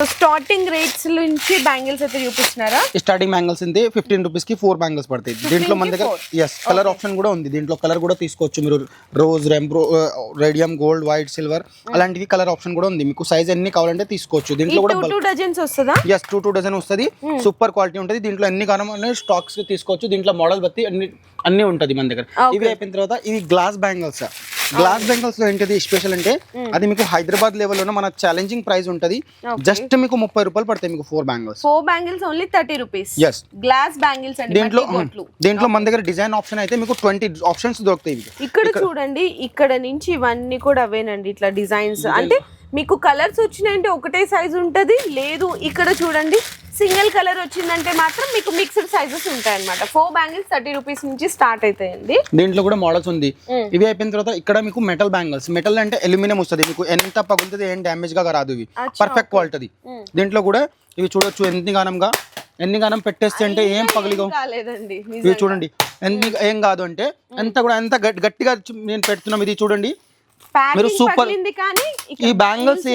Starting rates నుంచి bangles అయితే చూపిస్తున్నారా? Starting bangles ఉంది 15 రూపీస్ కి 4 బ్యాంగిల్స్ పడతాయి. దీంట్లో మన దగ్గర కలర్ ఆప్షన్ కూడా ఉంది. దీంట్లో కలర్ కూడా తీసుకోవచ్చు మీరు. రోజ్, రెంబ్రో, రేడియం గోల్డ్, వైట్, సిల్వర్ అలాంటివి కలర్ ఆప్షన్ కూడా ఉంది. మీకు సైజ్ ఎన్ని కావాలంటే తీసుకోవచ్చు. దీంట్లో కూడా 2 డజన్స్ వస్తుందా? yes 2 డజన్ వస్తుంది. సూపర్ క్వాలిటీ ఉంటుంది. దీంట్లో ఎన్ని కావాలన్నా స్టాక్స్ తీసుకోవచ్చు. దీంట్లో మోడల్ బట్టి అన్ని ఉంటది మన దగ్గర. ఇవి అయిపోయిన తర్వాత ఇవి గ్లాస్ బ్యాంగిల్స్. గ్లాస్ బ్యాంగిల్స్ లో ఏంటిది స్పెషల్ అంటే అది మీకు హైదరాబాద్ లెవెల్లో మన ఛాలెంజింగ్ ప్రైస్ ఉంటది. జస్ట్ మీకు 30 రూపాయలు పడతాయి మీకు 4 bangles. 4 bangles only 30 rupees. yes glass bangles అండి. దీంట్లో మన దగ్గర డిజైన్ ఆప్షన్ అయితే మీకు 20 ఆప్షన్స్ దొరుకుతాయి. ఇక్కడ చూడండి, ఇక్కడ నుంచి ఇవన్నీ కూడా అవేనండి ఇట్లా డిజైన్స్. అంటే మీకు కలర్స్ వచ్చినాయంటే ఒకటే సైజ్ ఉంటది. లేదు ఇక్కడ చూడండి సింగిల్ కలర్ వచ్చిందంటే మాత్రం మీకు మిక్స్డ్ సైజెస్ ఉంటాయి అనమాట. 4 బ్యాంగిల్స్ 30 రూపీస్ నుంచి స్టార్ట్ అవుతాయండి. దీంట్లో కూడా మోడల్స్ ఉంది. ఇవి అయిపోయిన తర్వాత ఇక్కడ మీకు మెటల్ బ్యాంగిల్స్. మెటల్ అంటే అల్యూమినియం వస్తుంది. మీకు ఎంత పగులుతుంది ఏం డ్యామేజ్ గా రాదు. ఇవి పర్ఫెక్ట్ క్వాలిటీ. దీంట్లో కూడా ఇవి చూడొచ్చు ఎన్ని గానం పెట్టేస్తే అంటే ఏం పగిలిగో. ఇవి చూడండి ఏం కాదు అంటే ఎంత గట్టిగా నేను పెడుతున్నాం. ఇది చూడండి మీరు సూపర్. ఈ బ్యాంగిల్స్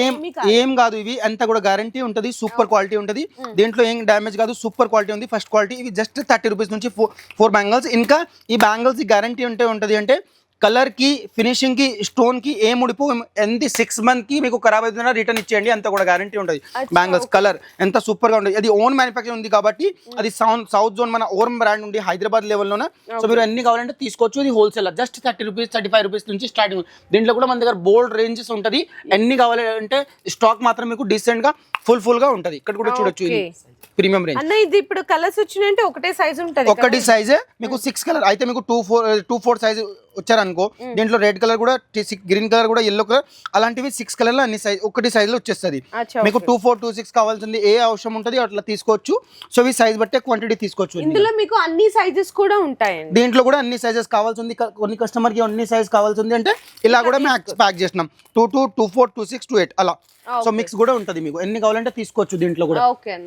ఏం కాదు. ఇవి అంత కూడా గ్యారంటీ ఉంటది. సూపర్ క్వాలిటీ ఉంటది. దీంట్లో ఏం డ్యామేజ్ కాదు. సూపర్ క్వాలిటీ ఉంది. First quality. ఇవి జస్ట్ 30 రూపీస్ నుంచి 4 బ్యాంగిల్స్. ఇంకా ఈ బ్యాంగిల్స్ గ్యారంటీ ఉంటది అంటే కలర్ కి, ఫినిషింగ్ కి, స్టోన్ కి ఏ ముడిపు ఎంత 6 మంత్ కి మీకు ఖరాబ్ అవుతుందా రిటర్న్ ఇచ్చేయండి. అంత కూడా గ్యారంటీ ఉంటుంది. బ్యాంగిల్స్ కలర్ ఎంత సూపర్ గా ఉంటుంది. అది ఓన్ మ్యానుఫ్యాక్చర్ ఉంది కాబట్టి అది సౌత్ జోన్ మన ఓన్ బ్రాండ్ ఉంది హైదరాబాద్ లెవెల్లోనే. సో మీరు ఎన్ని కావాలంటే తీసుకోవచ్చు. ఇది హోల్సేల్ జస్ట్ 30 రూపీస్ 35 రూపీస్ నుంచి స్టార్టింగ్. దీంట్లో కూడా మన దగ్గర బోల్డ్ రేంజెస్ ఉంటుంది. ఎన్ని కావాలంటే స్టాక్ మాత్రం మీకు డీసెంట్ గా ఫుల్ గా ఉంటుంది. ఇక్కడ కూడా చూడొచ్చు ప్రీమియం రేంజ్. అన్న ఇది ఇప్పుడు కలర్స్ వచ్చినాయంటే ఒకటే సైజ్ ఉంటుంది. ఒకటి సైజే మీకు 6 కలర్ అయితే మీకు 2-4 సైజ్ వచ్చారనుకో. దీంట్లో రెడ్ కలర్ కూడా, గ్రీన్ కలర్ కూడా, ఎల్లో కలర్ అలాంటివి 6 కలర్ లో అన్ని సైజ్ ఒకటి సైజ్ లో వచ్చేస్తుంది. మీకు 2-4-2-6 కావాల్సింది ఏ అవసరం ఉంటుంది అట్లా తీసుకోవచ్చు. సో ఈ సైజ్ బట్టే క్వాంటిటీ తీసుకోవచ్చు. ఇందులో మీకు అన్ని సైజెస్ కూడా ఉంటాయి. దీంట్లో కూడా అన్ని సైజెస్ కావాల్సింది. కొన్ని కస్టమర్ కి అన్ని సైజ్ కావాల్సింది అంటే ఇలా కూడా ప్యాక్ చేసినాం. 2-2, 2-4, 2-6, 2-8 అలా. సో మిక్స్ కూడా ఉంటది. మీకు ఎన్ని కావాలంటే తీసుకోవచ్చు. దీంట్లో కూడా ఓకే అన్న.